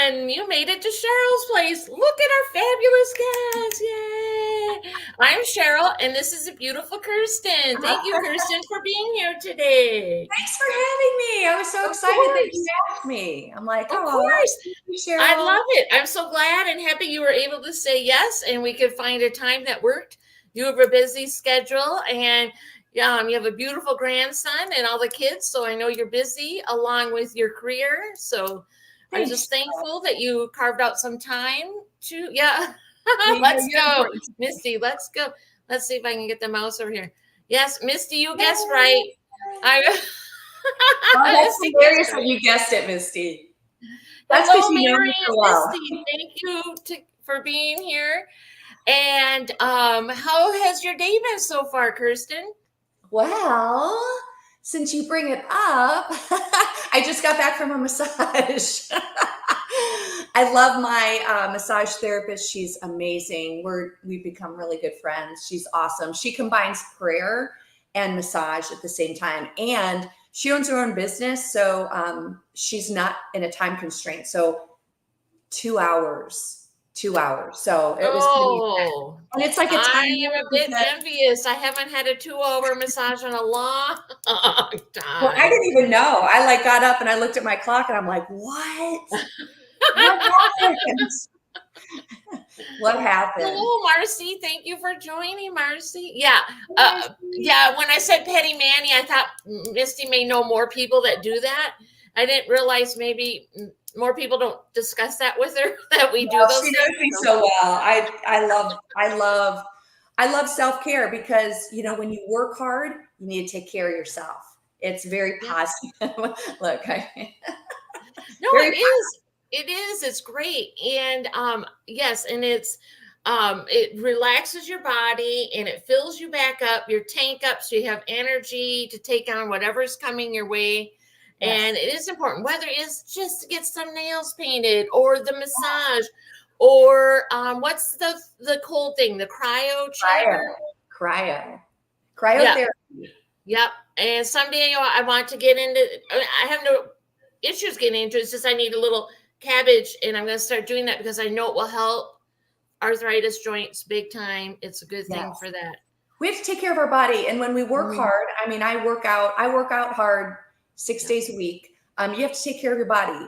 And you made it to Cheryl's place. Look at our fabulous guests. Yay. I'm Cheryl, and this is a beautiful Kirsten. Thank you, Kirsten, for being here today. Thanks for having me. I was so Of excited that you course. asked me. I'm like, Of oh, course. thank you, I Cheryl. love it. I'm so glad and happy you were able to say yes and we could find a time that worked. You have a busy schedule and you have a beautiful grandson and all the kids. So I know you're busy along with your career. So I'm Thanks. just thankful that you carved out some time to, yeah. Let's You're go, important. Misty. Let's go. Let's see if I can get the mouse over here. Yes, Misty, you guessed right. Yay. I Oh, that's Misty hilarious guessed that right. you guessed it, Misty. That's because Hello, you know Mary me so and well. Misty. Thank you for being here. And how has your day been so far, Kirsten? Well, since you bring it up, I just got back from a massage. I love my massage therapist. She's amazing. We've become really good friends. She's awesome. She combines prayer and massage at the same time, and she owns her own business, so she's not in a time constraint. So 2 hours, 2 hours. So it was pretty intense. Oh, And it's like a I timer am a bit because envious. I haven't had a 2 hour massage in a long well, I time. didn't even know. I like got up and I looked at my clock and I'm like, what? What happened? What happened? Hello, Marcy. Thank you for joining, Marcy. Yeah, Mercy. When I said Petty Manny, I thought Misty may know more people that do that. I didn't realize maybe more people don't discuss that with her that we do Well, those she things. knows me so well. I love self-care because when you work hard, you need to take care of yourself. It's very Yeah. positive. Look, No, very it is. It is. It's great. And yes, and it relaxes your body and it fills you back up, your tank up so you have energy to take on whatever's coming your way. yes. And it is important, whether it's just to get some nails painted or the massage or what's the cold thing, the cryo Cryo. chamber. Cryo. Yeah. Cryotherapy. Yep. And someday I want to get into. I have no issues getting into it. It's just I need a little cabbage, and I'm going to start doing that because I know it will help arthritis joints big time. It's a good thing Yes. for that. We have to take care of our body. And when we work Mm, hard, I mean, I work out hard six yeah. days a week. You have to take care of your body.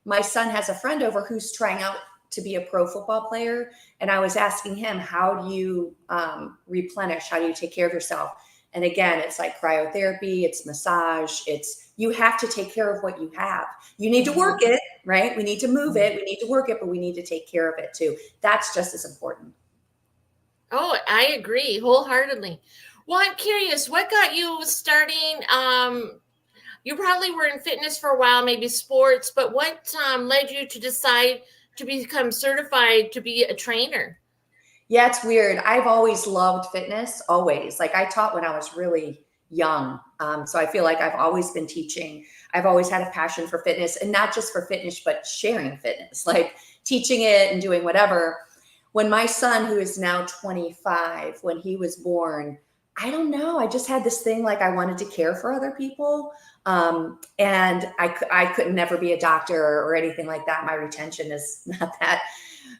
My son has a friend over who's trying out to be a pro football player. And I was asking him, how do you replenish? How do you take care of yourself? And again, it's like cryotherapy, it's massage, you have to take care of what you have. You need to Mhm. work it, right? We need to move it, we need to work it, but we need to take care of it too. That's just as important. Oh, I agree wholeheartedly. Well, I'm curious, what got you starting? You probably were in fitness for a while, maybe sports, but what led you to decide to become certified to be a trainer? Yeah, it's weird. I've always loved fitness, always. Like I taught when I was really young. So I feel like I've always been teaching. I've always had a passion for fitness and not just for fitness, but sharing fitness, like teaching it and doing whatever. When my son, who is now 25, when he was born, I don't know. I just had this thing like I wanted to care for other people. And I could never be a doctor or anything like that. My retention is not that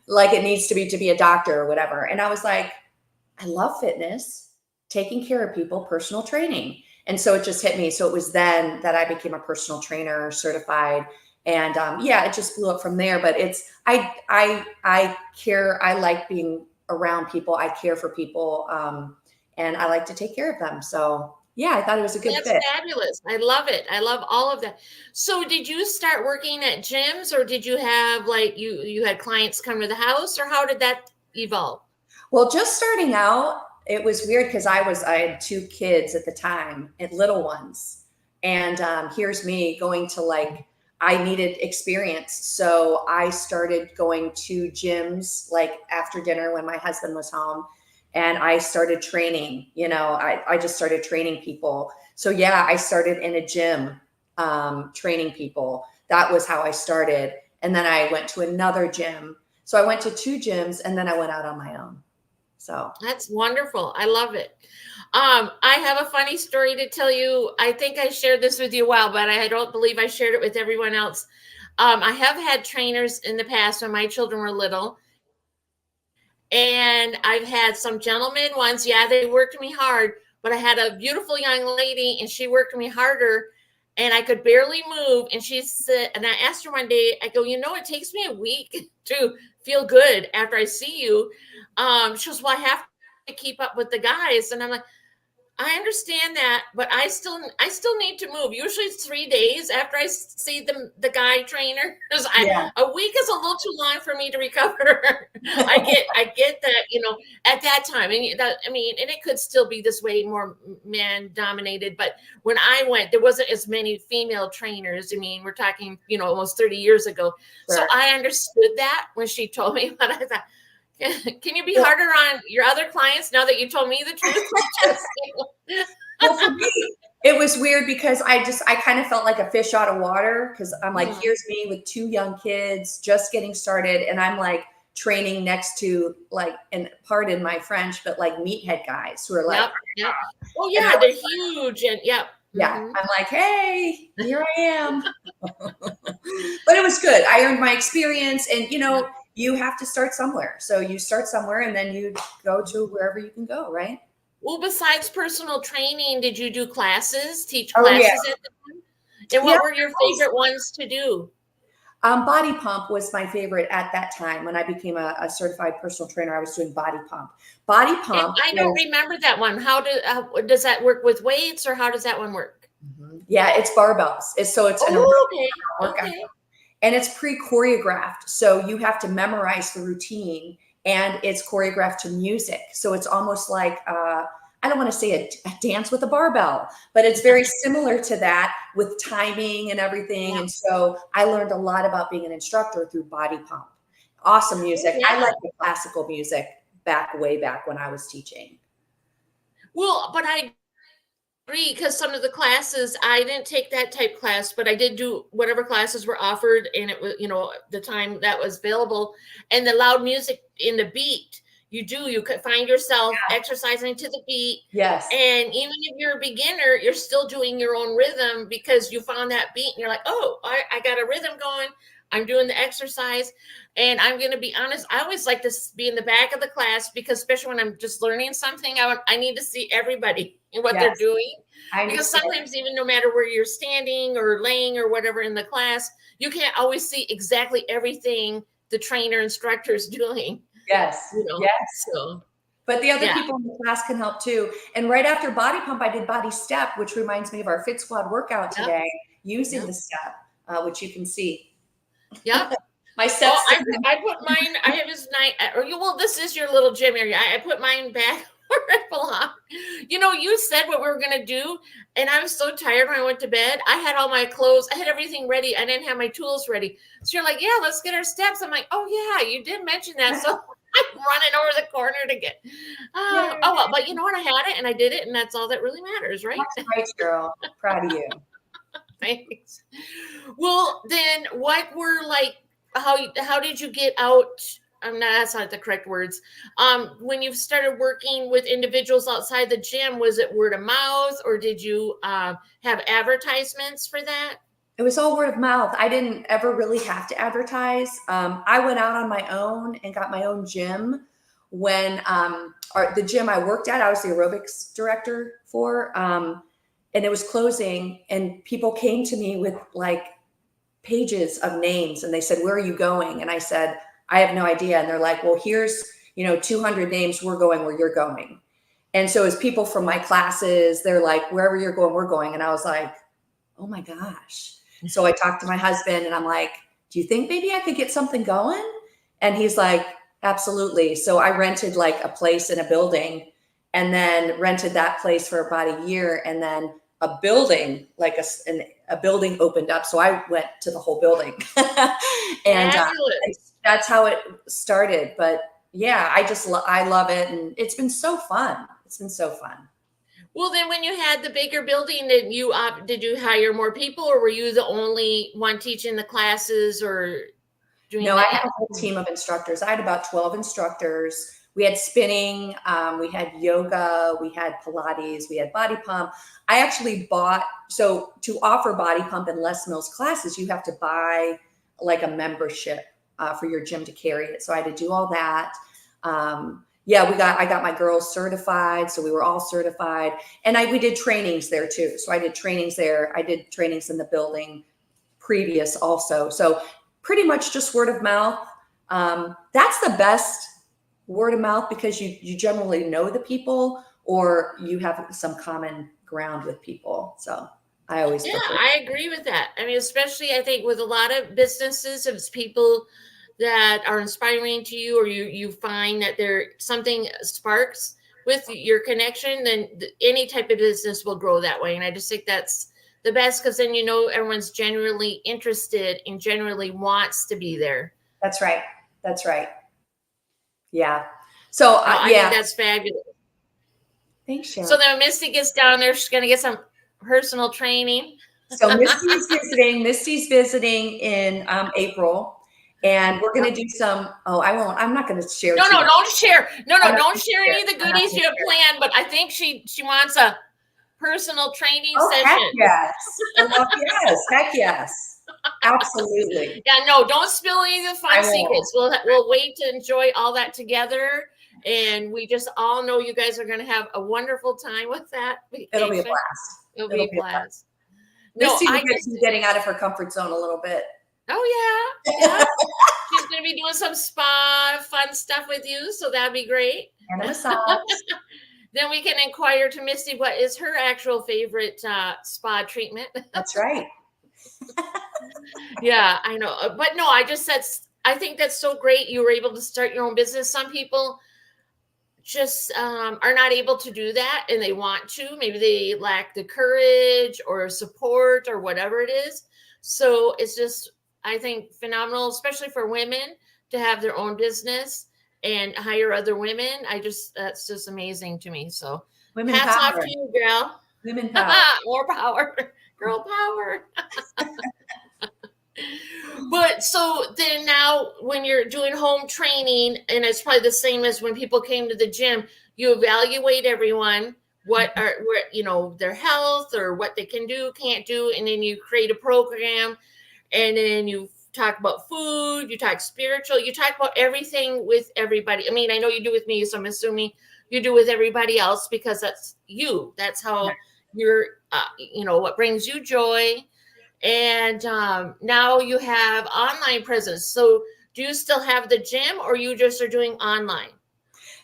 like it needs to be a doctor or whatever. And I was like, I love fitness, taking care of people, personal training. And so it just hit me. So it was then that I became a personal trainer certified. And yeah, it just blew up from there. But I care. I like being around people. I care for people, and I like to take care of them. So yeah, I thought it was a good That's fit. fabulous. I love it. I love all of that. So did you start working at gyms or did you have like you had clients come to the house or how did that evolve? Well, just starting out, it was weird because I had two kids at the time, and little ones, and here's me going to like I needed experience, so I started going to gyms like after dinner when my husband was home, and I started training. I just started training people. So yeah, I started in a gym training people. That was how I started, and then I went to another gym. So I went to two gyms, and then I went out on my own. So That's wonderful. I love it. I have a funny story to tell you. I think I shared this with you a while, but I don't believe I shared it with everyone else. I have had trainers in the past when my children were little, and I've had some gentlemen ones. Yeah, they worked me hard, but I had a beautiful young lady, and she worked me harder, and I could barely move. And she said, and I asked her one day, I go, it takes me a week to feel good after I see you. She goes, well, I have to keep up with the guys, and I'm like, I understand that, but I still need to move. Usually it's 3 days after I see the guy trainer. 'Cause Yeah. a week is a little too long for me to recover. I get that, at that time. And that, I mean, and it could still be this way, more man dominated, but when I went, there wasn't as many female trainers. I mean, we're talking, almost 30 years ago. So Sure. I understood that when she told me, but I thought, can you be Well, harder on your other clients now that you told me the truth? Just, well, for me, it was weird because I kind of felt like a fish out of water because I'm like, Mm. here's me with 2 young kids just getting started, and I'm like training next to like, and pardon my French, but like meathead guys who are like, Yep, yep. Oh and yeah, they're huge, and yep. yeah, Hmm. I'm like, hey, here I am. But it was good. I earned my experience, and Yep. you have to start somewhere. So you start somewhere, and then you go to wherever you can go, right? Well, besides personal training, did you do classes, teach Oh yeah, classes at the time? And yeah. what were your favorite ones to do? Body pump was my favorite at that time. When I became a certified personal trainer, I was doing body pump. Body And pump I don't is, remember that one. Does that work with weights, or how does that one work? yeah, it's barbells. It's an aerobic Oh, okay, workout, okay. and it's pre-choreographed. So you have to memorize the routine, and it's choreographed to music. So it's almost like I don't want to say a dance with a barbell, but it's very similar to that with timing and everything. Yeah. And so I learned a lot about being an instructor through body pump. Awesome Oh, music. I yeah. like the classical music way back when I was teaching. Well, but I agree, because some of the classes, I didn't take that type class, but I did do whatever classes were offered, and it was, the time that was available, and the loud music in the beat. You could find yourself exercising to the beat. Yes. And even if you're a beginner, you're still doing your own rhythm because you found that beat, and you're like, oh, I got a rhythm going. I'm doing the exercise. And I'm going to be honest, I always like to be in the back of the class, because especially when I'm just learning something, I need to see everybody and what they're Yes. doing. I Because understand. sometimes, even no matter where you're standing or laying or whatever in the class, you can't always see exactly everything the trainer instructor is doing, Yes. Yes. so But the other yeah. people in the class can help too. And right after body pump, I did body step, which reminds me of our Fit Squad workout Yep, today, using yep, the step, which you can see. yep. My Oh, steps. I put mine. I have his night. Or well, this is your little gym area. I put mine back where it belongs. You said what we were gonna do, and I was so tired when I went to bed. I had all my clothes. I had everything ready. I didn't have my tools ready. So you're like, yeah, let's get our steps. I'm like, oh yeah, you did mention that. So I'm running over the corner to get. Yay. Oh well, but you know what? I had it, and I did it, and that's all that really matters, right? That's right, girl. Proud of you. Thanks. Well, then, what were like? How did you get out? I'm not. That's not the correct words. When you started working with individuals outside the gym, was it word of mouth, or did you have advertisements for that? It was all word of mouth. I didn't ever really have to advertise. I went out on my own and got my own gym when the gym I worked at, I was the aerobics director for, and it was closing, and people came to me with like pages of names, and they said, where are you going? And I said, I have no idea. And they're like, well, here's 200 names. We're going where you're going. And so as people from my classes, they're like, wherever you're going, we're going. And I was like, oh my gosh. So I talked to my husband, and I'm like, do you think maybe I could get something going? And he's like, absolutely. So I rented like a place in a building, and then rented that place for about a year. And then a building, like a building opened up. So I went to the whole building. And Fabulous. that's how it started. But yeah, I love it. And it's been so fun. It's been so fun. Well, then, when you had the bigger building, did you hire more people, or were you the only one teaching the classes or doing No, I that? had a whole team of instructors. I had about 12 instructors. We had spinning, we had yoga, we had Pilates, we had body pump. So to offer body pump and Les Mills classes, you have to buy like a membership for your gym to carry it. So I had to do all that. Yeah, I got my girls certified. So we were all certified, and we did trainings there too. So I did trainings there. I did trainings in the building previous also. So pretty much just word of mouth. That's the best word of mouth because you generally know the people or you have some common ground with people. So I always Yeah, prefer. I agree with that. I mean, especially I think with a lot of businesses, if it's people that are inspiring to you, or you find that there something sparks with your connection, then any type of business will grow that way. And I just think that's the best because then you know everyone's genuinely interested and genuinely wants to be there. That's right. That's right. Yeah. So I think yeah. that's fabulous. Thanks, So Sharon. then Misty gets down there, she's going to get some personal training. So Misty's visiting. Misty's visiting in April, and we're going to do some. Oh, I won't. I'm not going to share No, too no, much. don't share. No, I'm no, not don't gonna share share. any of the I'm not goodies gonna you have share. planned. But I think she wants a personal training Oh, heck session. yes. Oh, yes. Heck yes. Absolutely. Yeah, no, don't spill any of the I fun won't. secrets. We'll wait to enjoy all that together, and we just all know you guys are going to have a wonderful time with that vacation. It'll be a blast. It'll be a blast. No, Misty will I get just. you getting out of her comfort zone a little bit. Oh yeah. She's going to be doing some spa fun stuff with you, so that'd be great. And a massage. Then we can inquire to Misty what is her actual favorite spa treatment. That's right. Yeah, I know. But no, I think that's so great. You were able to start your own business. Some people just are not able to do that and they want to. Maybe they lack the courage or support or whatever it is. So it's just, I think, phenomenal, especially for women to have their own business and hire other women. That's just amazing to me. So Women hats off power. to you, girl. Women power. More power. Girl power. But so then now when you're doing home training, and it's probably the same as when people came to the gym, you evaluate everyone, what their health or what they can do, can't do, and then you create a program, and then you talk about food, you talk spiritual, you talk about everything with everybody. I mean, I know you do with me, so I'm assuming you do with everybody else because that's you. That's how you're, what brings you joy. And now you have online presence. So do you still have the gym or you just are doing online?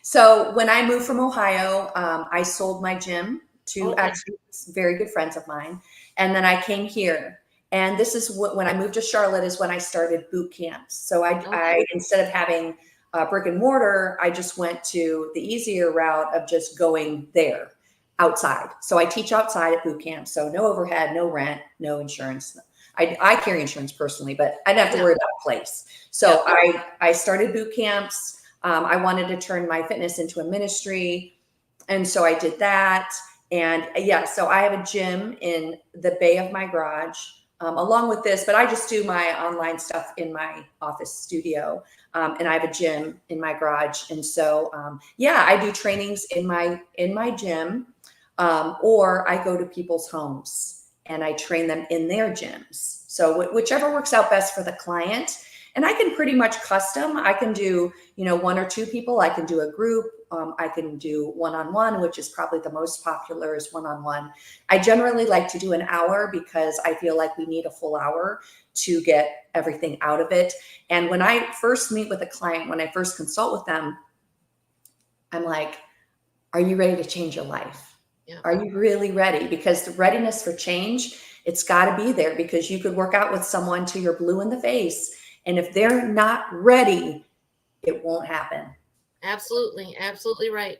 So when I moved from Ohio, I sold my gym to actually very good friends of mine. And then I came here. And this is when I moved to Charlotte is when I started boot camps. So I instead of having brick and mortar, I just went to the easier route of just going there outside. So I teach outside at boot camp. So no overhead, no rent, no insurance. I carry insurance personally, but I didn't have to worry about a place. So I started boot camps. I wanted to turn my fitness into a ministry. And so I did that. And so I have a gym in the bay of my garage along with this, but I just do my online stuff in my office studio. And I have a gym in my garage. And so, I do trainings in my gym. Or I go to people's homes and I train them in their gyms. So whichever works out best for the client. And I can pretty much custom. I can do, one or two people. I can do a group. I can do one-on-one, which is probably the most popular is one-on-one. I generally like to do an hour because I feel like we need a full hour to get everything out of it. And when I first meet with a client, when I first consult with them, I'm like, are you ready to change your life? Are you really ready? Because the readiness for change, it's got to be there because you could work out with someone till you're blue in the face. And if they're not ready, it won't happen. Absolutely. Absolutely right.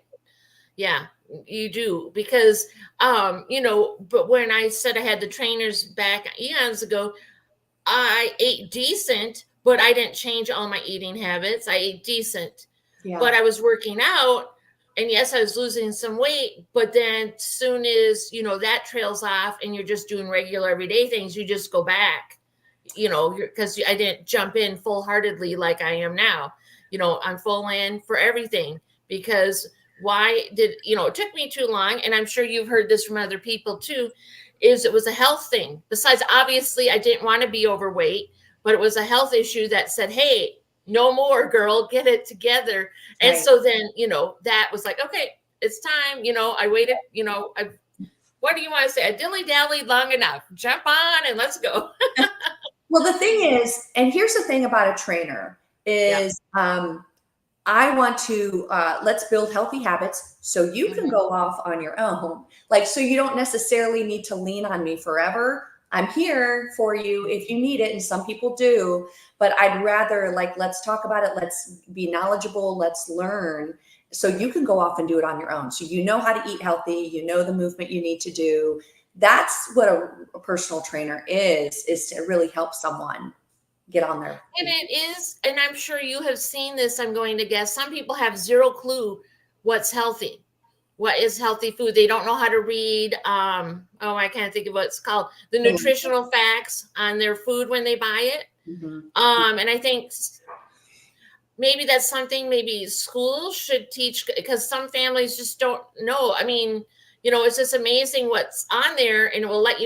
Yeah, you do. Because, but when I said I had the trainers back eons ago, I ate decent, but I didn't change all my eating habits. I ate decent, but I was working out. And yes, I was losing some weight, but then soon as, that trails off and you're just doing regular everyday things, you just go back, because I didn't jump in full heartedly like I am now, I'm full in for everything because it took me too long. And I'm sure you've heard this from other people too, is it was a health thing. Besides, obviously I didn't want to be overweight, but it was a health issue that said, hey, no more, girl, get it together. And Right. so then, that was like, okay, it's time. I waited, what do you want to say? I dilly-dallied long enough. Jump on and let's go. Well, the thing is, and here's the thing about a trainer Yeah. is, I want to, let's build healthy habits so you can Mhm. go off on your own. Like, so you don't necessarily need to lean on me forever. I'm here for you if you need it. And some people do, but I'd rather, like, let's talk about it. Let's be knowledgeable. Let's learn so you can go off and do it on your own. So you know how to eat healthy. You know the movement you need to do. That's what a personal trainer is to really help someone get on their And feet. it is, and I'm sure you have seen this, I'm going to guess. Some people have zero clue what's healthy. What is healthy food? They don't know how to read. I can't think of what it's called. The nutritional facts on their food when they buy it. Mhm. And I think maybe that's something maybe schools should teach, because some families just don't know. I mean, it's just amazing what's on there, and it will let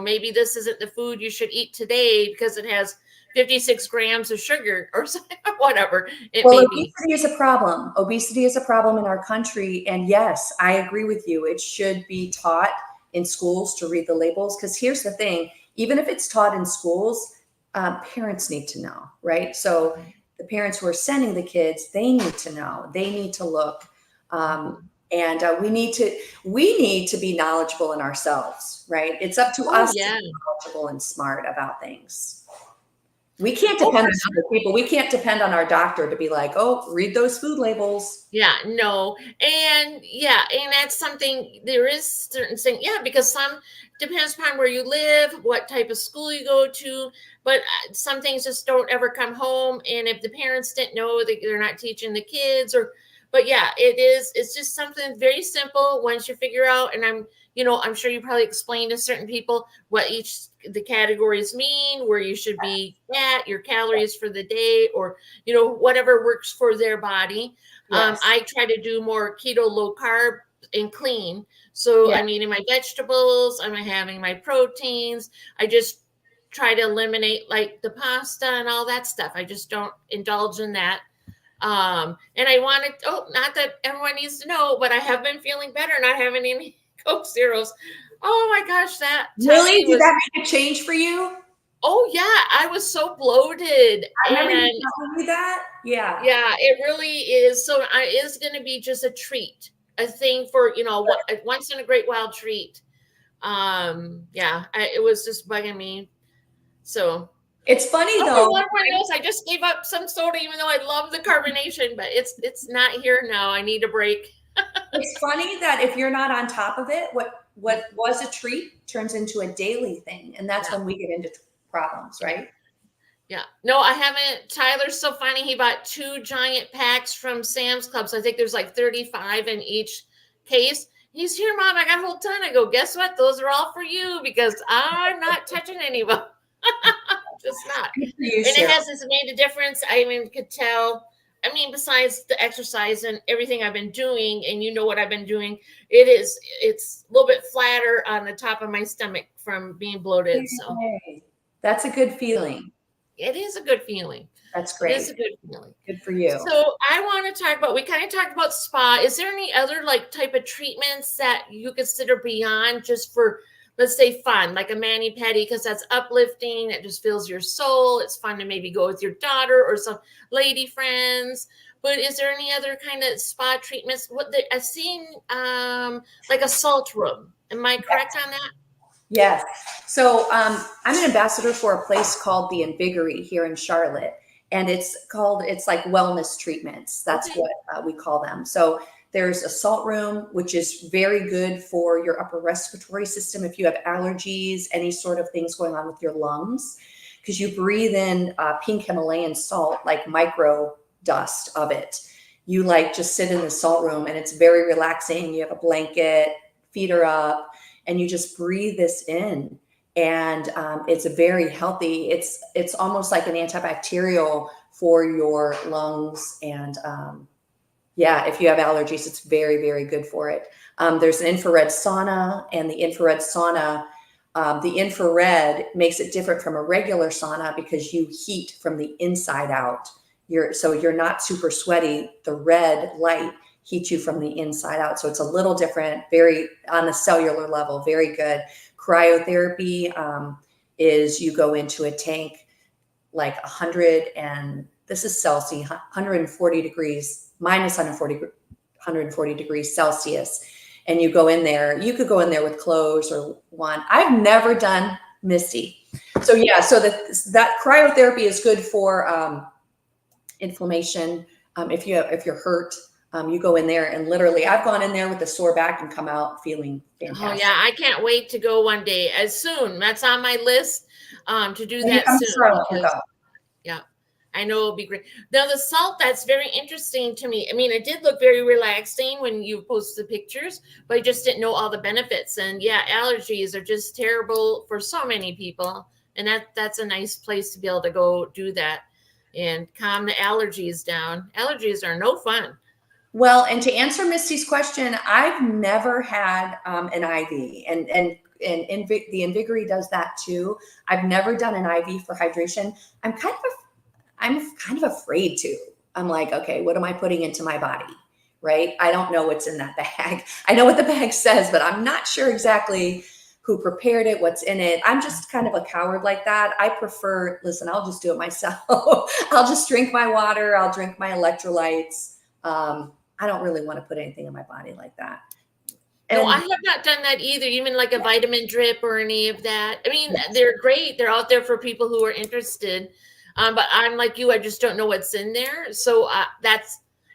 maybe this isn't the food you should eat today because it has 56 grams of sugar or something, whatever it Well, may be. obesity is a problem. Obesity is a problem in our country. And yes, I agree with you. It should be taught in schools to read the labels. Because here's the thing, even if it's taught in schools, parents need to know, right? So the parents who are sending the kids, they need to know, they need to look. And we need to be knowledgeable in ourselves, right? It's up to Oh us to yeah. be knowledgeable and smart about things. We can't Oh, depend for on other people. We can't depend on our doctor to be like, oh, read those food labels. Yeah, no. And that's something, there is certain thing. Yeah, because some depends upon where you live, what type of school you go to, but some things just don't ever come home. And if the parents didn't know, that they're not teaching the kids, but yeah, it's just something very simple once you figure out. And I'm sure you probably explained to certain people what the categories mean, where you should be at, your calories for the day, or whatever works for their body. Yes. I try to do more keto, low carb, and clean. So Yeah. I'm eating my vegetables, I'm having my proteins. I just try to eliminate like the pasta and all that stuff. I just don't indulge in that. And I wanted, not that everyone needs to know, but I have been feeling better, not having any Coke Zeros. Oh my gosh, that Really? tummy Did was, that make a change for you? oh yeah, I was so bloated. I remember you And telling me that. Yeah. yeah, it really is. So it's going to be just a treat, a thing for, a once in a great while treat. Yeah, it was just bugging me. So, It's funny oh, for though. one more else, I just gave up some soda, even though I love the carbonation, but it's not here now. I need a break. It's funny that if you're not on top of it, what was a treat turns into a daily thing. And that's Yeah, when we get into problems, yeah, right? yeah. No, I haven't. Tyler's so funny. He bought 2 giant packs from Sam's Club. So I think there's like 35 in each case. He's here, Mom. I got a whole ton. I go, guess what? Those are all for you because I'm not touching any of them. Just not. Good for you, And Cheryl. it's made a difference. I mean, could tell. I mean, besides the exercise and everything I've been doing, and what I've been doing, it's a little bit flatter on the top of my stomach from being bloated. So Yay. That's a good feeling. it is a good feeling. That's It is a great. good feeling. Good for you. So I want to talk about, we kind of talked about spa. Is there any other like type of treatments that you consider beyond just for, let's say, fun, like a mani-pedi, because that's uplifting, it just fills your soul. It's fun to maybe go with your daughter or some lady friends. But is there any other kind of spa treatments? I've seen like a salt room. Am I correct on that? Yes. So I'm an ambassador for a place called the Invigory here in Charlotte, and it's like wellness treatments. That's Okay. what we call them. So there's a salt room, which is very good for your upper respiratory system if you have allergies, any sort of things going on with your lungs, because you breathe in pink Himalayan salt, like micro dust of it. You like just sit in the salt room, and it's very relaxing. You have a blanket, feet are up, and you just breathe this in, and it's a very healthy, it's almost like an antibacterial for your lungs. And yeah, if you have allergies, it's very, very good for it. There's an infrared sauna, and the infrared sauna The infrared makes it different from a regular sauna because you heat from the inside out. So you're not super sweaty. The red light heats you from the inside out. So it's a little different, very on a cellular level, very good. Cryotherapy is you go into a tank like 100, and this is Celsius, 140 degrees, minus 140 degrees Celsius. And you go in there, you could go in there with clothes or one. I've never done Misty. So yeah, so that cryotherapy is good for inflammation. If you're hurt, you go in there, and literally I've gone in there with a sore back and come out feeling fantastic. Oh yeah, I can't wait to go one day. As soon, that's on my list to do that I'm soon. sure we'll go. Yeah, I know it'll be great. Now the salt, that's very interesting to me. I mean, it did look very relaxing when you posted the pictures, but I just didn't know all the benefits. And yeah, allergies are just terrible for so many people, and that's a nice place to be able to go do that and calm the allergies down. Allergies are no fun. Well, and to answer Misty's question, I've never had an IV, and the Invigorate does that too. I've never done an IV for hydration. I'm kind of afraid to. I'm like, okay, what am I putting into my body? Right? I don't know what's in that bag. I know what the bag says, but I'm not sure exactly who prepared it, what's in it. I'm just kind of a coward like that. I prefer, listen, I'll just do it myself. I'll just drink my water. I'll drink my electrolytes. I don't really want to put anything in my body like that. And no, I have not done that either. Even like a vitamin drip or any of that. I mean, they're great. They're out there for people who are interested. But I'm like you. I just don't know what's in there. So I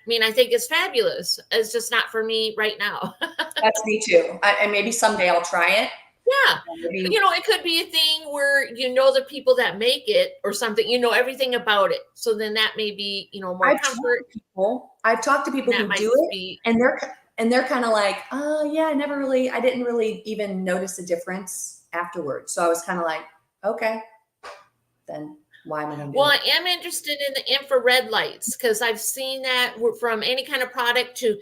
think it's fabulous. It's just not for me right now. That's me too. And maybe someday I'll try it. Yeah. It could be a thing where the people that make it or something, everything about it. So then that may be, more comfort. I've talked to people who do it, and they're kind of like, oh yeah, I didn't really even notice a difference afterwards. So I was kind of like, okay, then why am I going to do it? I am interested in the infrared lights because I've seen that from any kind of product to,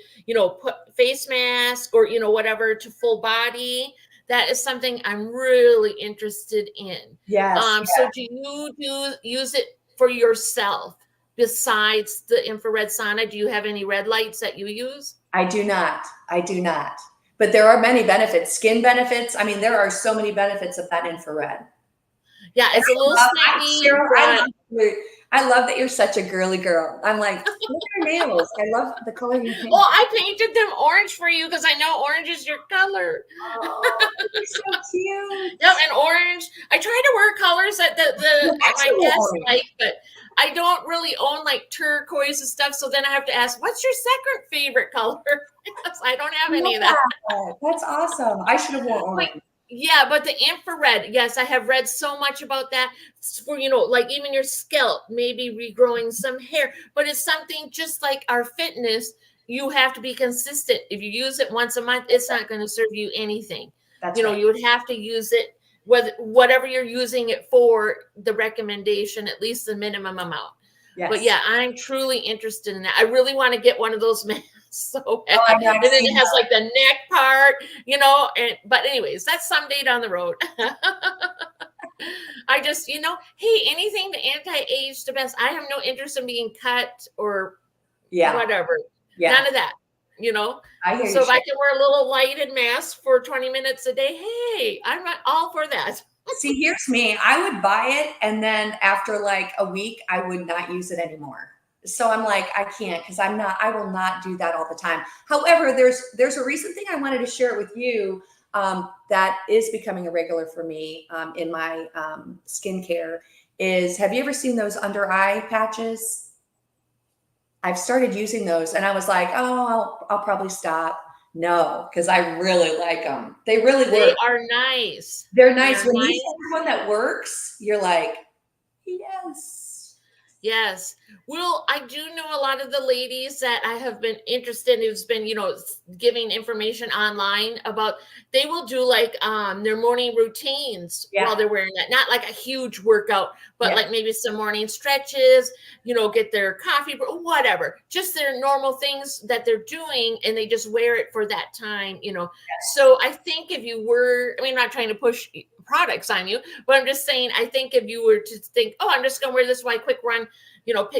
put face mask or, whatever to full body. That is something I'm really interested in. Yes. So do you use it for yourself besides the infrared sauna? Do you have any red lights that you use? I do not. But there are many benefits, skin benefits. I mean, there are so many benefits of that infrared. Yeah, it's a little snappy. I love that you're such a girly girl. I'm like, look at your nails. I love the color you painted. Well, I painted them orange for you because I know orange is your color. Oh, you're so cute. Yeah, and orange. I try to wear colors that my guests like, but I don't really own like turquoise and stuff. So then I have to ask, what's your second favorite color? I don't have any of that. That's awesome. I should have worn orange. Yeah, but the infrared, yes, I have read so much about that for, like even your scalp, maybe regrowing some hair, but it's something just like our fitness. You have to be consistent. If you use it once a month, it's not going to serve you anything. That's right. You would have to use it, whatever you're using it for, the recommendation, at least the minimum amount. Yes. But yeah, I'm truly interested in that. I really want to get one of those masks. So and then it has like the neck part, but anyways, that's someday down the road. I just, hey, anything to anti-age the best. I have no interest in being cut or whatever. Yeah. None of that, So if I can wear a little lighted mask for 20 minutes a day, hey, I'm not all for that. See, here's me. I would buy it, and then after like a week, I would not use it anymore. So I'm like, I can't, because I will not do that all the time. However, there's a recent thing I wanted to share with you that is becoming a regular for me in my skincare is, have you ever seen those under eye patches? I've started using those, and I was like, oh, I'll probably stop. No, because I really like them. They really work. They are nice. They're nice. When you see one that works, you're like, yes. Yes. Well, I do know a lot of the ladies that I have been interested in who's been, giving information online about, they will do like their morning routines while they're wearing that. Not like a huge workout, but like maybe some morning stretches, get their coffee, whatever. Just their normal things that they're doing, and they just wear it for that time, So I think if you were, I'm not trying to push products on you, but I'm just saying, I think if you were to think, oh, I'm just going to wear this white quick run,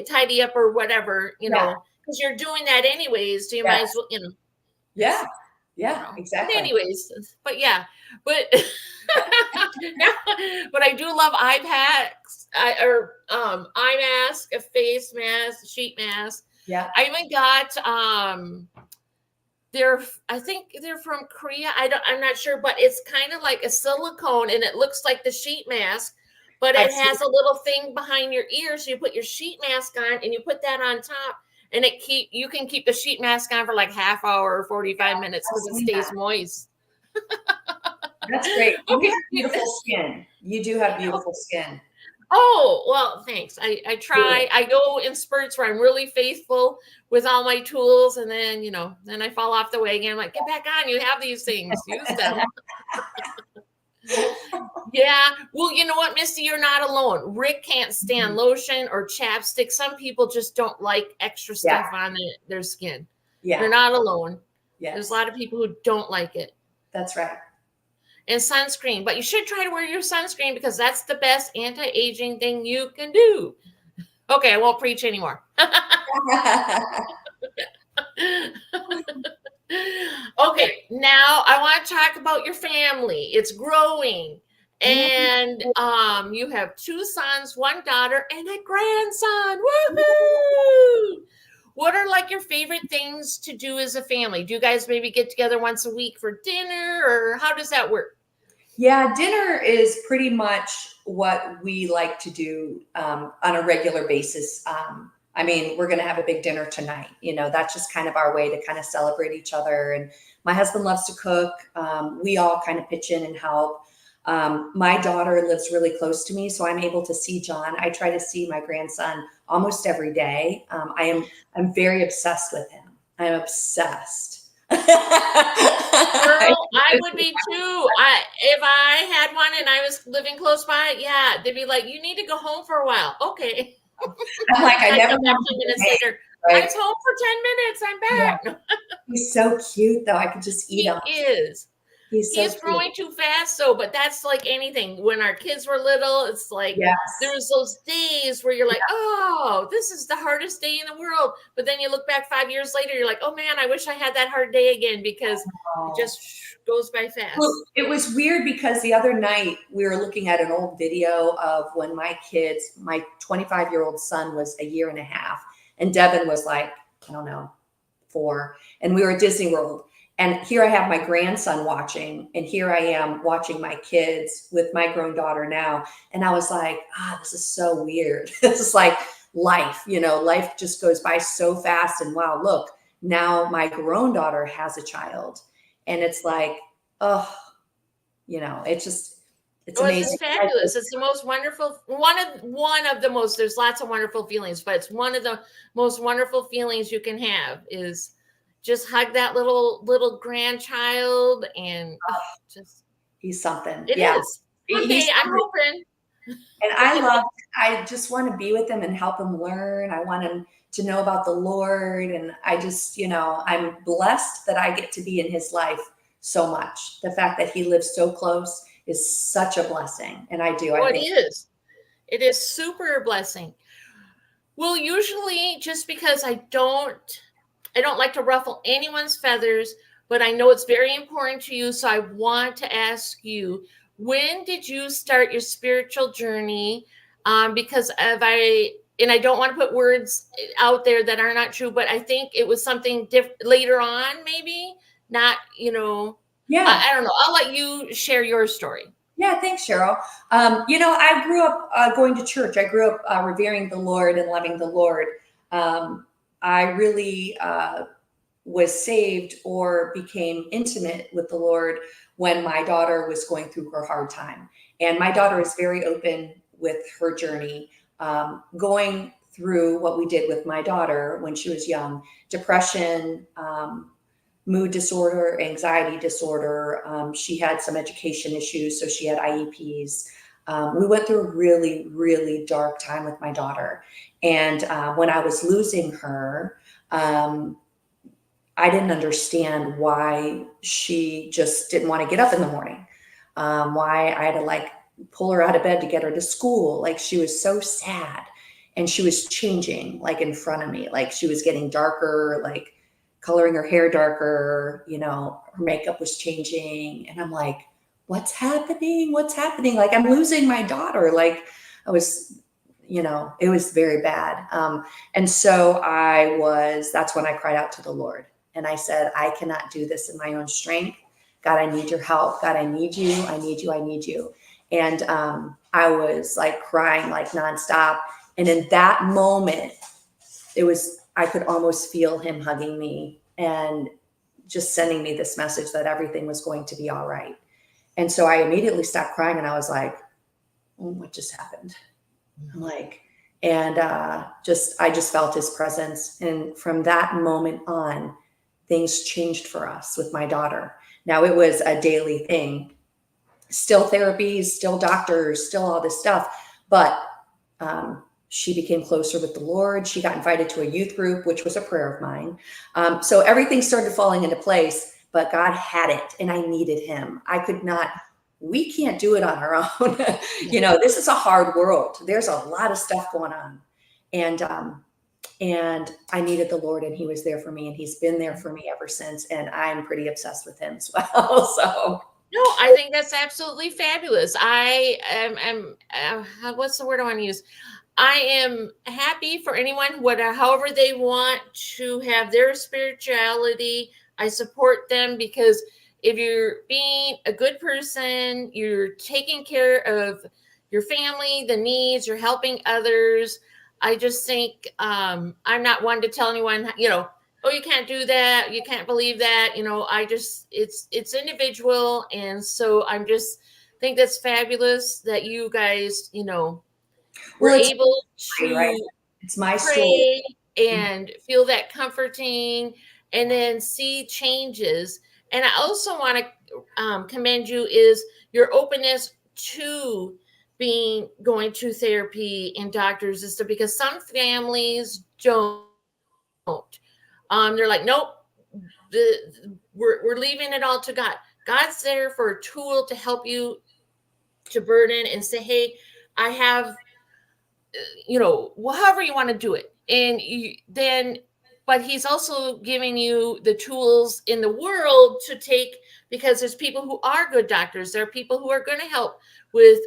tidy up or whatever, Yeah. because you're doing that anyways. So you might Yes. as well, Yeah. Yeah, But exactly. anyways, but yeah, but but I do love eye packs, eye mask, a face mask, a sheet mask. Yeah. I even got they're I think they're from Korea. I'm not sure, but it's kind of like a silicone and it looks like the sheet mask, but I've it seen. has a little thing behind your ear. So you put your sheet mask on and you put that on top and you can keep the sheet mask on for like half hour or 45 minutes because I've it seen stays that. moist. That's great. You Okay. have beautiful skin. You do have beautiful skin. Oh, well, thanks. I try. Good. I go in spurts where I'm really faithful with all my tools, and then then I fall off the wagon. I'm like, get back on. You have these things. Use them. Yeah. Well, you know what, Misty, you're not alone. Rick can't stand lotion or chapstick. Some people just don't like extra Yeah. stuff on their skin. Yeah. You're not alone. Yes. There's a lot of people who don't like it. That's right. And sunscreen, but you should try to wear your sunscreen because that's the best anti-aging thing you can do. Okay, I won't preach anymore. Okay, now I want to talk about your family. It's growing. And you have 2 sons, 1 daughter, and a grandson. Woohoo! What are like your favorite things to do as a family? Do you guys maybe get together once a week for dinner, or how does that work? Yeah, dinner is pretty much what we like to do on a regular basis. I mean, we're going to have a big dinner tonight. That's just kind of our way to kind of celebrate each other. And my husband loves to cook. We all kind of pitch in and help. My daughter lives really close to me, so I'm able to see John. I try to see my grandson almost every day. I'm very obsessed with him. I'm obsessed. Girl, I would be too. If I had one and I was living close by, yeah, they'd be like, "You need to go home for a while." Okay. I'm like, I never come back 2 minutes later. right? I was home for 10 minutes. I'm back. Yeah. He's so cute, though. I could just eat him. He is. He's so He's growing too fast, so but that's like anything. When our kids were little, it's like Yes. there's those days where you're like, oh, this is the hardest day in the world. But then you look back 5 years later, you're like, oh man, I wish I had that hard day again because it just goes by fast. Well, it was weird because the other night we were looking at an old video of when my 25-year-old son was a year and a half, and Devin was like, I don't know, 4, and we were at Disney World. And here I have my grandson watching, and here I am watching my kids with my grown daughter now. And I was like, this is so weird. This is like life, life just goes by so fast. And wow, look, now my grown daughter has a child. And it's like, it's amazing. It's fabulous. It's the most wonderful, one of the most, there's lots of wonderful feelings, but it's one of the most wonderful feelings you can have is just hug that little grandchild and just he's something. It is. Okay, I'm hoping. And I just want to be with him and help him learn. I want him to know about the Lord. And I just, I'm blessed that I get to be in his life so much. The fact that he lives so close is such a blessing. And I do. I think it is. It is super blessing. Well, usually just because I don't like to ruffle anyone's feathers, but I know it's very important to you. So I want to ask you, when did you start your spiritual journey? Because I don't want to put words out there that are not true, but I think it was something different later on, maybe not, Yeah. I don't know. I'll let you share your story. Yeah, thanks, Cheryl. I grew up going to church. I grew up revering the Lord and loving the Lord. I really was saved or became intimate with the Lord when my daughter was going through her hard time. And my daughter is very open with her journey, going through what we did with my daughter when she was young, depression, mood disorder, anxiety disorder. She had some education issues, so she had IEPs. We went through a really, really dark time with my daughter. And when I was losing her, I didn't understand why she just didn't want to get up in the morning. why I had to like pull her out of bed to get her to school. Like she was so sad and she was changing like in front of me. Like she was getting darker, like coloring her hair darker, her makeup was changing. And I'm like, what's happening? What's happening? Like I'm losing my daughter. Like I was, it was very bad. And so that's when I cried out to the Lord. And I said, I cannot do this in my own strength. God, I need your help. God, I need you. I need you. I need you. And I was like crying like nonstop. And in that moment, I could almost feel him hugging me and just sending me this message that everything was going to be all right. And so I immediately stopped crying and I was like, oh, what just happened? I'm like, and I just felt his presence. And from that moment on, things changed for us with my daughter. Now it was a daily thing, still therapies, still doctors, still all this stuff. But she became closer with the Lord. She got invited to a youth group, which was a prayer of mine. So everything started falling into place, but God had it and I needed him. We can't do it on our own. This is a hard world. There's a lot of stuff going on. And I needed the Lord and he was there for me and he's been there for me ever since. And I'm pretty obsessed with him as well. So. No, I think that's absolutely fabulous. I am, what's the word I want to use? I am happy for anyone, however they want to have their spirituality. I support them because if you're being a good person, you're taking care of your family, the needs, you're helping others. I just think I'm not one to tell anyone, oh, you can't do that, you can't believe that. It's individual. And so I'm just think that's fabulous that you guys, we're able to right? It's my pray story. and feel that comforting and then see changes. And I also want to commend you is your openness to going to therapy and doctors and stuff, because some families don't. They're like, nope, we're leaving it all to God. God's there for a tool to help you to burden and say, hey, I have, however you want to do it. But he's also giving you the tools in the world to take, because there's people who are good doctors. There are people who are going to help with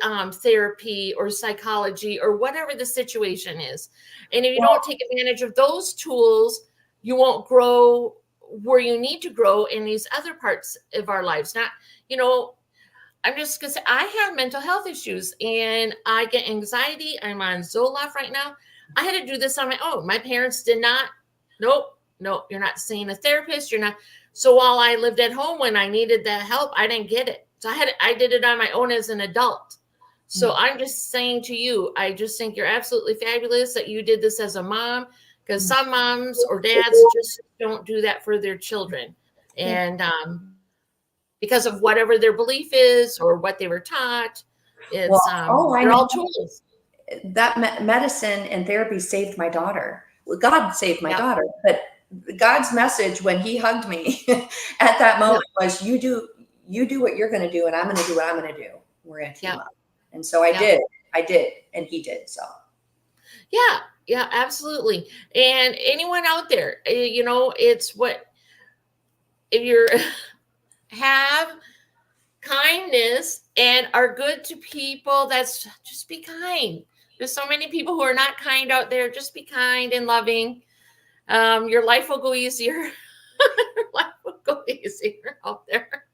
therapy or psychology or whatever the situation is. And if you don't take advantage of those tools, you won't grow where you need to grow in these other parts of our lives. Not, I'm just going to say, I have mental health issues and I get anxiety. I'm on Zoloft right now. I had to do this on my own. My parents did not. Nope, you're not seeing a therapist. You're not. So while I lived at home when I needed that help, I didn't get it. So I did it on my own as an adult. So I'm just saying to you, I just think you're absolutely fabulous that you did this as a mom, because some moms or dads just don't do that for their children. And because of whatever their belief is or what they were taught, it's they're all tools. That medicine and therapy saved my daughter. God saved my daughter, but God's message when he hugged me at that moment was, you do what you're going to do and I'm going to do what I'm going to do. We're going to team up. And so I did, and he did. So. Yeah, absolutely. And anyone out there, it's what, if you're have kindness and are good to people, that's just be kind. There's so many people who are not kind out there. Just be kind and loving. Your life will go easier. Your life will go easier out there.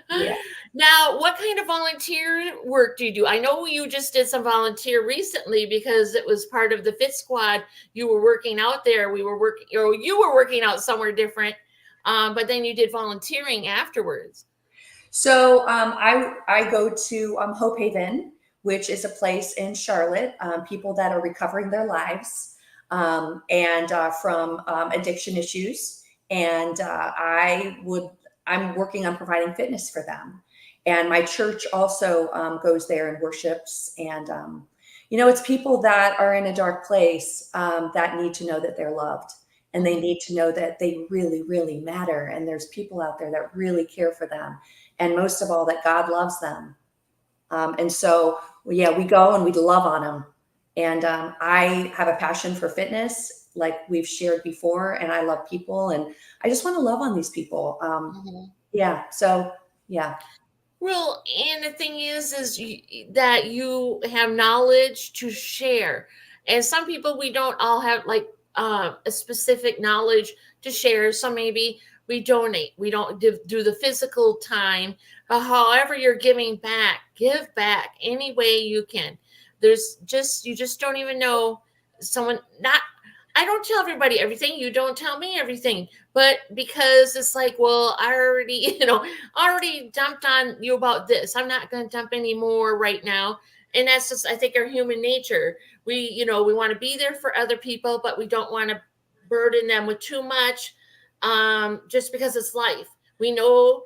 Yeah. Now, what kind of volunteer work do you do? I know you just did some volunteer recently because it was part of the Fit Squad. You were working out there. You were working out somewhere different. But then you did volunteering afterwards. So I go to Hope Haven, which is a place in Charlotte, people that are recovering their lives and from addiction issues. And I'm working on providing fitness for them. And my church also goes there and worships. And, it's people that are in a dark place that need to know that they're loved. And they need to know that they really, really matter. And there's people out there that really care for them. And most of all, that God loves them. And so, yeah, we go and we love on them. And I have a passion for fitness, like we've shared before, and I love people, and I just want to love on these people. Mhm. Yeah. So, yeah, Well, and the thing is that you have knowledge to share, and some people we don't all have like a specific knowledge to share. So maybe we donate. We don't do the physical time, but however you're giving back, give back any way you can. There's just you just don't even know someone. Not I don't tell everybody everything. You don't tell me everything, but because it's like, well, I already already dumped on you about this. I'm not going to dump any more right now. And that's just, I think, our human nature. We want to be there for other people, but we don't want to burden them with too much, just because it's life. We know,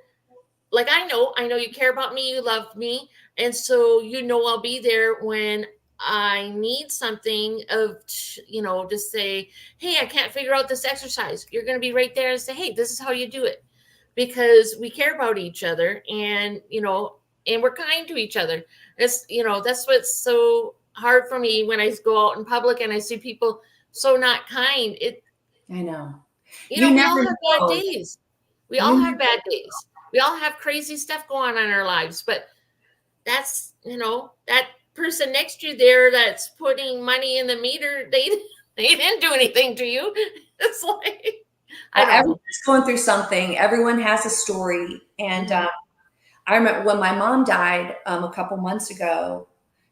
like I know you care about me, you love me, and so I'll be there when I need something of, to say, hey, I can't figure out this exercise. You're going to be right there and say, hey, this is how you do it, because we care about each other, and we're kind to each other. That's what's so hard for me when I go out in public and I see people so not kind. I know. You We never all have bad know. days. We You all have never bad know. days. We all have crazy stuff going on in our lives, but that person next to you there that's putting money in the meter, they didn't do anything to you. It's like, I don't know. Everyone's going through something. Everyone has a story. And Mhm. I remember when my mom died a couple months ago,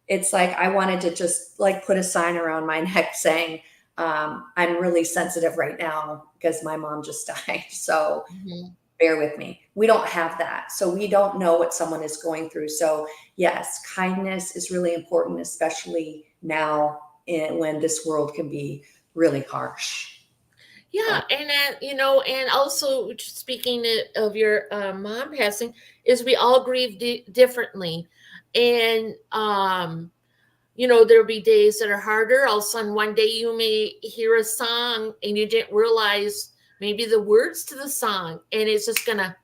it's like I wanted to just like put a sign around my neck saying, I'm really sensitive right now because my mom just died. So Mhm. bear with me. We don't have that. So we don't know what someone is going through. So, yes, kindness is really important, especially now when this world can be really harsh. Yeah, and that, and also speaking of your mom passing, is we all grieve differently, and there'll be days that are harder. All of a sudden, one day you may hear a song and you didn't realize maybe the words to the song, and it's just gonna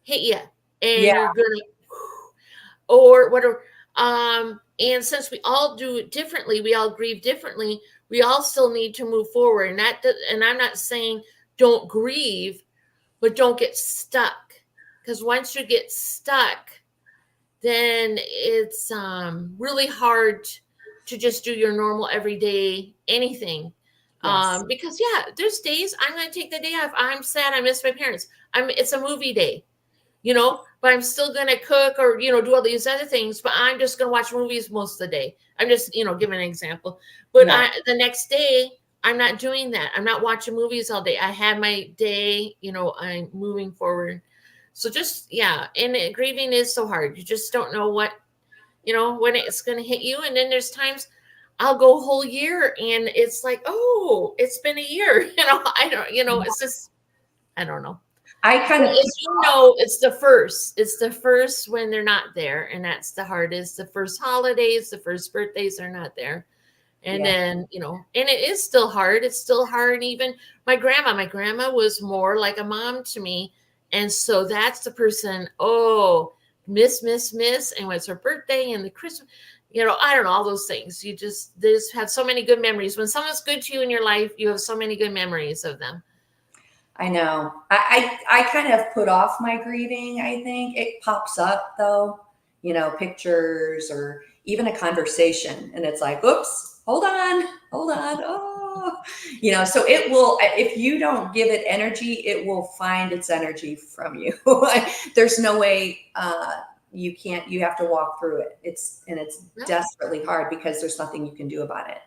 hit you, Yeah. and you're gonna, or whatever. And since we all do it differently, we all grieve differently. We all still need to move forward, and I'm not saying don't grieve, but don't get stuck, because once you get stuck, then it's really hard to just do your normal everyday anything. Yes. Because yeah, there's days I'm going to take the day off. I'm sad. I miss my parents. It's a movie day, but I'm still going to cook or, do all these other things, but I'm just going to watch movies most of the day. I'm just, giving an example. But Yeah. the next day, I'm not doing that. I'm not watching movies all day. I had my day, I'm moving forward. So just, yeah. And grieving is so hard. You just don't know when it's going to hit you. And then there's times I'll go a whole year and it's like, oh, it's been a year. I don't, it's just, I don't know. I But kind of as you know, it's the first. It's the first when they're not there, and that's the hardest. The first holidays, the first birthdays are not there, and yeah. then and it is still hard. It's still hard. And even my grandma was more like a mom to me, and so that's the person. Oh, miss, and when it's her birthday and the Christmas. I don't know, all those things. You just have so many good memories. When someone's good to you in your life, you have so many good memories of them. I know. I kind of put off my grieving, I think. It pops up though, pictures or even a conversation. And it's like, oops, hold on, hold on. Oh, so it will, if you don't give it energy, it will find its energy from you. There's no way you have to walk through it. It's Yeah, desperately hard because there's nothing you can do about it.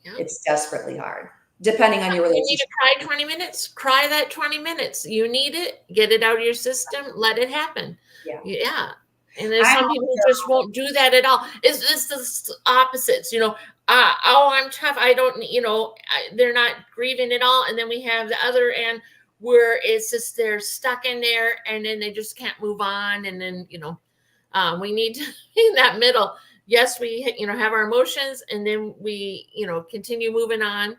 yeah. It's desperately hard, depending on your You need to relationship. cry 20 minutes, cry that 20 minutes. You need it, get it out of your system, let it happen. Yeah. Yeah. And there's I'm some people who just won't do that at all. It's the opposites, oh, I'm tough. I don't, they're not grieving at all. And then we have the other end where it's just they're stuck in there and then they just can't move on. And then, we need to be in that middle. Yes, we, have our emotions and then we, continue moving on,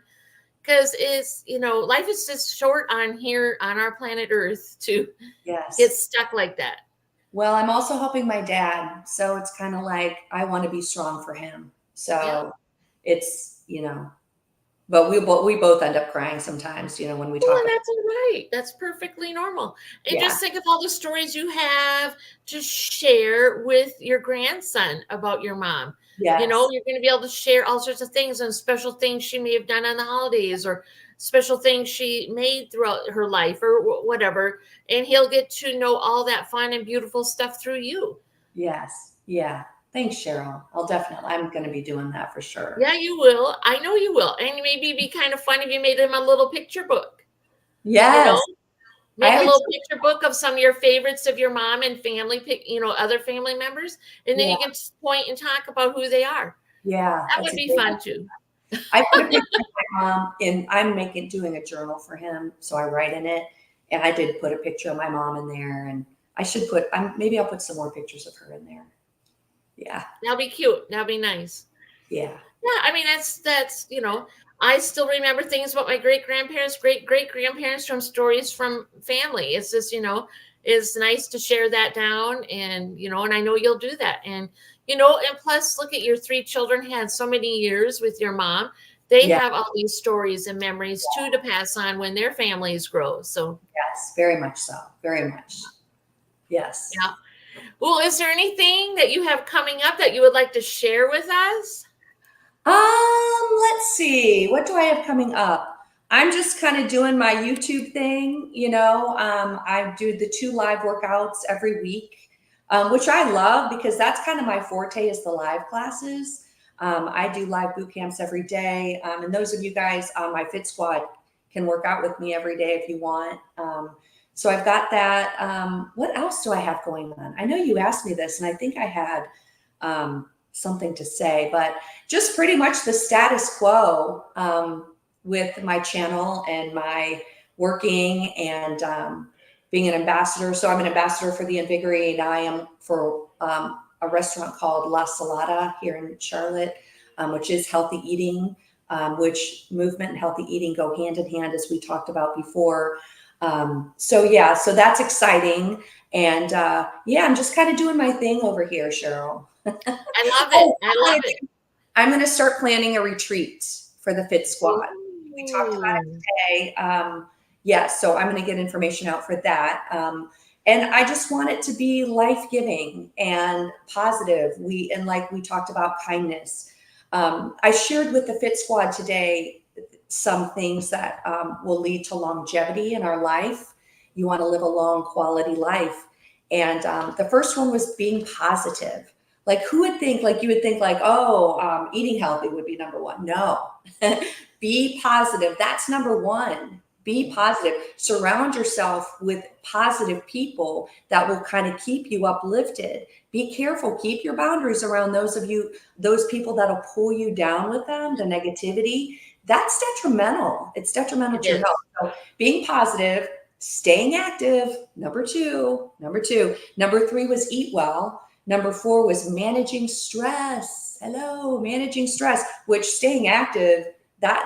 because it's life is just short on here on our planet earth to get Yes. stuck like that. Well, I'm also helping my dad. So it's kind of like I want to be strong for him. Yeah. So it's, but we both end up crying sometimes, when we Well, talk and about. that's all right. That's perfectly normal. And Yeah. just think of all the stories you have to share with your grandson about your mom. Yes. You're going to be able to share all sorts of things and special things she may have done on the holidays or special things she made throughout her life or whatever. And he'll get to know all that fun and beautiful stuff through you. Yes. Yeah. Thanks, Cheryl. I'm going to be doing that for sure. Yeah, you will. I know you will. And maybe it'd be kind of fun if you made him a little picture book, you know? Yes. I Make a haven't. little picture book of some of your favorites of your mom and family, other family members, and then Yeah. you can point and talk about who they are. Yeah. That That's would a be great. fun too. I put a picture of my mom and I'm doing a journal for him. So I write in it. And I did put a picture of my mom in there. And I should maybe I'll put some more pictures of her in there. Yeah. That'll be cute. That'll be nice. Yeah. Yeah, I mean I still remember things about my great grandparents, great great grandparents from stories from family. It's just, it's nice to share that down and I know you'll do that. And plus look at your three children had so many years with your mom. They Yeah. have all these stories and memories too to pass on when their families grow. So, Yes. Very much so. Very much. Yes. yeah. Well, is there anything that you have coming up that you would like to share with us? Let's see. What do I have coming up? I'm just kind of doing my YouTube thing, I do the 2 live workouts every week, which I love because that's kind of my forte is the live classes. I do live boot camps every day. And those of you guys on my Fit Squad can work out with me every day if you want. So I've got that. What else do I have going on? I know you asked me this and I think I had, something to say, but just pretty much the status quo with my channel and my working and being an ambassador. So I'm an ambassador for the Invigorate. I am for a restaurant called La Salada here in Charlotte, which is healthy eating, which movement and healthy eating go hand in hand, as we talked about before. So that's exciting. And I'm just kind of doing my thing over here, Cheryl. I love it. Oh, I love it. I'm going to start planning a retreat for the Fit Squad. We talked about it Ooh. today. So I'm going to get information out for that. And I just want it to be life-giving and positive. Like we talked about kindness. I shared with the Fit Squad today some things that will lead to longevity in our life. You want to live a long quality life. And the first one was being positive. Like who would think, like you would think like, oh, eating healthy would be number one. No, be positive. That's number one. Be positive. Surround yourself with positive people that will kind of keep you uplifted. Be careful. Keep your boundaries around those people that'll pull you down with them, the negativity. That's detrimental. It's detrimental It to your is. health. So being positive, staying active, number two. Number three was eat well. Number 4 was managing stress. Hello, managing stress, which staying active,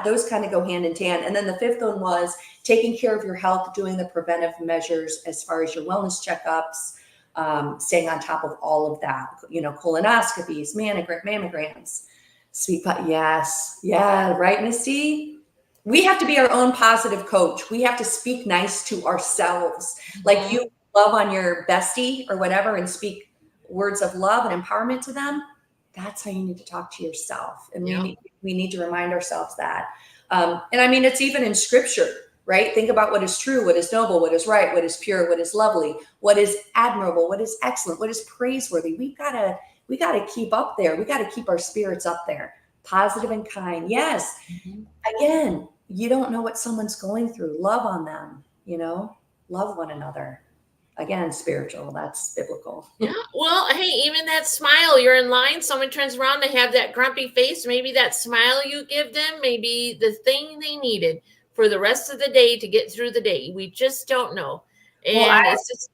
those kind of go hand in hand. And then the 5th one was taking care of your health, doing the preventive measures as far as your wellness checkups, staying on top of all of that, colonoscopies, mammograms, yes. Yeah, right, Misty? We have to be our own positive coach. We have to speak nice to ourselves. Like you love on your bestie or whatever and speak words of love and empowerment to them. That's how you need to talk to yourself. And we need to remind ourselves that. And I mean, it's even in scripture, right? Think about what is true, what is noble, what is right, what is pure, what is lovely, what is admirable, what is excellent, what is praiseworthy. We gotta keep up there. We gotta keep our spirits up there. Positive and kind. Yes. Again, you don't know what someone's going through. Love on them, love one another. Again, spiritual, that's biblical. Yeah. Well, hey, even that smile, you're in line, someone turns around, they have that grumpy face. Maybe that smile you give them may be the thing they needed for the rest of the day to get through the day. We just don't know. Well, And it's just,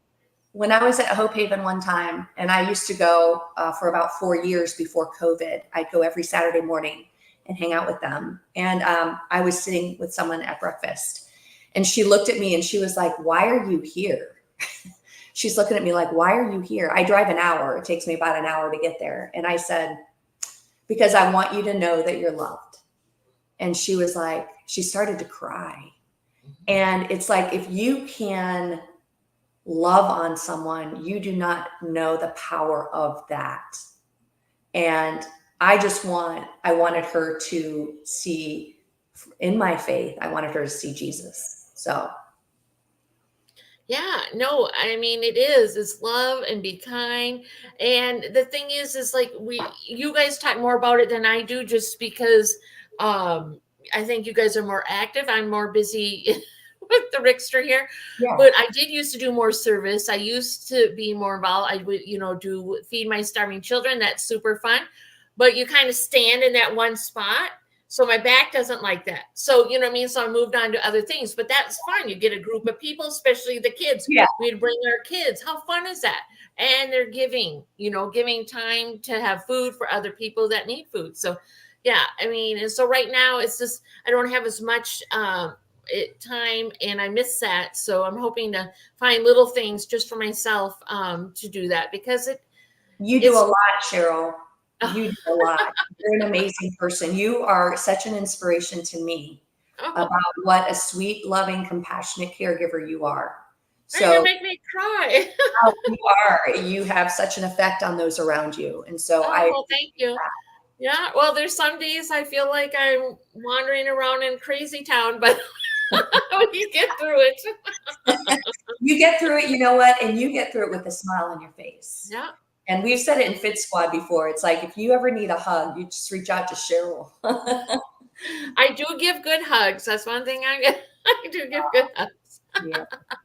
when I was at Hope Haven one time, and I used to go for about 4 years before COVID, I'd go every Saturday morning and hang out with them. And I was sitting with someone at breakfast, and she looked at me and she was like, "Why are you here?" she's looking at me like, why are you here? I drive an hour. It takes me about an hour to get there. And I said, because I want you to know that you're loved. And she was like, she started to cry. And it's like, if you can love on someone, you do not know the power of that. And I wanted her to see in my faith, I wanted her to see Jesus. So Yeah, no, I mean it's love and be kind. And the thing is like you guys talk more about it than I do just because I think you guys are more active. I'm more busy with the Rickster here. yeah, But I did used to do more service. I used to be more involved. I would, do feed my starving children. That's super fun. But you kind of stand in that one spot. So my back doesn't like that. So, you know what I mean? So I moved on to other things, but that's fun. You get a group of people, especially the kids. yeah. We'd bring our kids. How fun is that? And they're giving time to have food for other people that need food. So, yeah, I mean, and so right now it's just, I don't have as much time and I miss that. So I'm hoping to find little things just for myself to do that because You do a it's, lot, Cheryl. You do a lot. You're an amazing person. You are such an inspiration to me oh, about what a sweet, loving, compassionate caregiver you are. you're gonna So make me cry. you are. You have such an effect on those around you. And so Oh, well, thank you. Yeah, well, there's some days I feel like I'm wandering around in crazy town, but you get through it. you get through it, you know what? And you get through it with a smile on your face. Yeah. And we've said it in Fit Squad before. It's like, if you ever need a hug, you just reach out to Cheryl. I do give good hugs. That's one thing I do give good hugs. Yeah,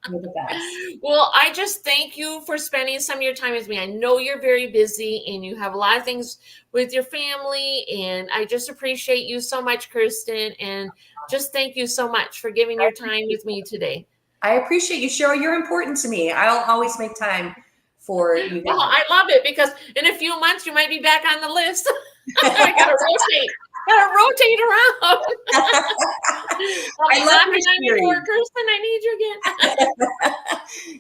you're the best. Well, I just thank you for spending some of your time with me. I know you're very busy and you have a lot of things with your family, and I just appreciate you so much, Kirsten. And just thank you so much for giving your time with me today. I appreciate you, Cheryl. You're important to me. I'll always make time for you Well, guys. I love it because in a few months you might be back on the list. I gotta rotate. Gotta rotate around. I love your series. Kirsten, I need you again.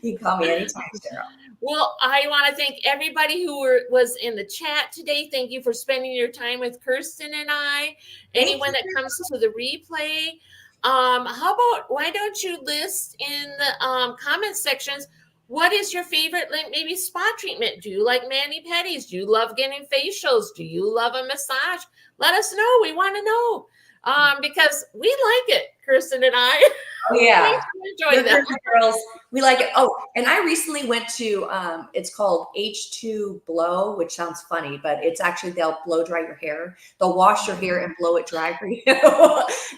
You can call me anytime, Cheryl. Well, I want to thank everybody who was in the chat today. Thank you for spending your time with Kirsten and I. Anyone that comes to the replay, how about why don't you list in the comment sections what is your favorite, like maybe spa treatment? Do you like mani pedis? Do you love getting facials? Do you love a massage? Let us know. We want to know because we like it, Kirsten and I. Oh, yeah. Enjoy them. Girls, we like it. Oh, and I recently went to, it's called H2 Blow, which sounds funny, but it's actually, they'll blow dry your hair. They'll wash your hair and blow it dry for you.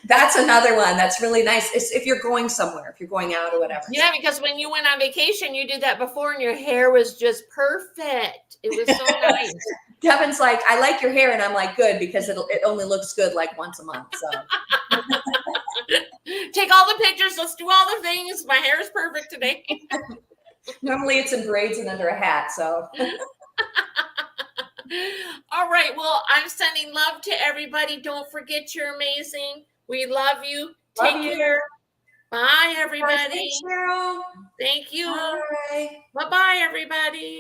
That's another one that's really nice. It's if you're going somewhere, if you're going out or whatever. Yeah, because when you went on vacation, you did that before and your hair was just perfect. It was so nice. Kevin's like, I like your hair. And I'm like, good, because it only looks good like once a month. So take all the pictures. Let's do all the things. My hair is perfect today. normally it's in braids and under a hat. So all right. Well, I'm sending love to everybody. Don't forget you're amazing. We love you. Take care. Bye, everybody. Thanks, Cheryl. Thank you. Bye. Bye-bye, everybody.